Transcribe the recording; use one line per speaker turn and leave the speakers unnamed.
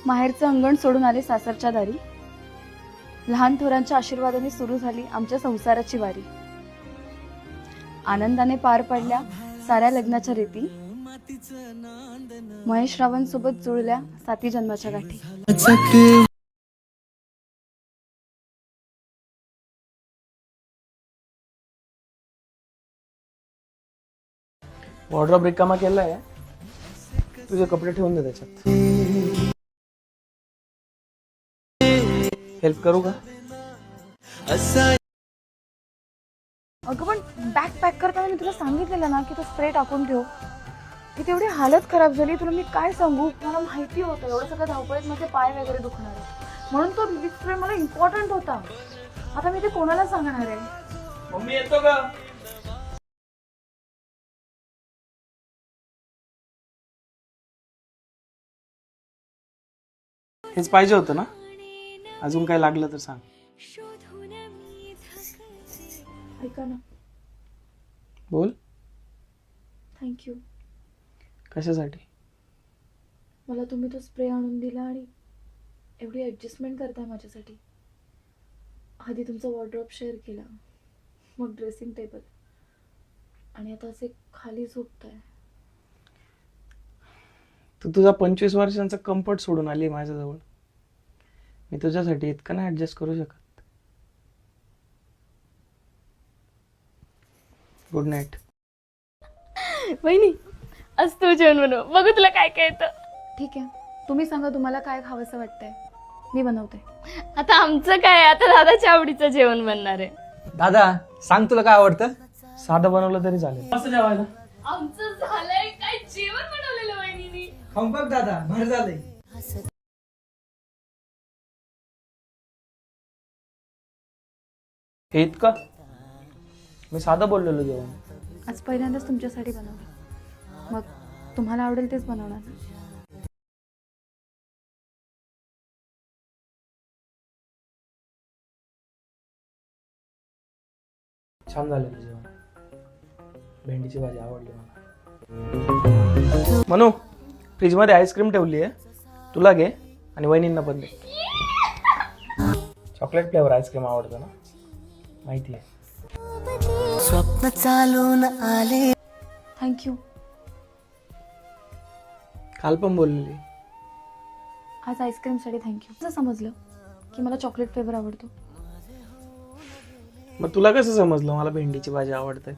माहेरचं अंगण सोडून आले सासरच्या दारी. लहान थोरांच्या आशीर्वादाने सुरू झाली आमच्या संसाराची वारी. आनंदाने पार पडल्या साऱ्या लग्नाच्या रीती. महेश रावण सोबत जुळल्या 7 जन्माच्या गाठी.
वॉर्डरोब रिकामा केलाय, तुझे कपडे ठेवून दे त्याच्यात. हेल्प करू का?
अगं पण बॅग पॅक करताना मी तुला सांगितलेलं ना की तो स्प्रे टाकून ठेव. ती तेवढी हालत खराब झाली, तुला मी काय सांगू. मला माहिती होतं एवढं सगळं धावपळीत माझे पाय वगैरे दुखणार आहे, म्हणून तो विविध स्प्रे मला इम्पॉर्टंट होता. आता मी ते कोणाला सांगणार आहे?
मम्मी येतो का? हेच पाहिजे होतं ना? अजून काय लागलं तर सांग.
ऐका ना.
बोल.
थँक्यू.
कशासाठी?
मला तुम्ही तो स्प्रे आणून दिला आणि एवढी ॲडजस्टमेंट करताय माझ्यासाठी. आधी तुमचा वॉर्डरोब शेअर केला, मग ड्रेसिंग टेबल, आणि आता असे खाली झोपताय.
तू तुझा 25 वर्षांचा कम्फर्ट सोडून आली माझ्याजवळ. मी तुझ्यासाठी इतकं नाही ऍडजस्ट करू शकत. Good night.
वहिनी, आज तू जेवण बनव, बघू तुला काय काय येतं. ठीक आहे, तुम्ही सांगा तुम्हाला काय खावंसं वाटतंय, मी बनवते.
आता आमचं काय, आता दादाच्या आवडीचं जेवण बनणार आहे.
दादा सांग तुला काय आवडतं?
साधं बनवलं तरी चालेल. कसं जेवायला?
आमचं झालंय काय, जेवण बनवलेलं वहिनीने.
खाऊन बघ दादा, भर झालंय.
हे इतकं? मी साधं बोललेलो जेवण.
आज पहिल्यांदाच तुमच्यासाठी बनवलं, मग तुम्हाला आवडेल तेच बनवणार ना.
छान झालेलं जेवण. भेंडीची भाजी आवडली मला. मनू, फ्रीज मध्ये आईस्क्रीम ठेवली आहे, तुला घे आणि वहिनींना पण दे. चॉकलेट फ्लेवर आईस्क्रीम आवडतं ना, माहिती आहे.
स्वप्न चालून आले.
थँक्यू.
काल पण बोललेली.
आज आईस्क्रीमसाठी थँक्यू. असं समजलं की मला चॉकलेट फ्लेवर आवडतो.
मग तुला कसं समजलं मला भेंडीची भाजी आवडते?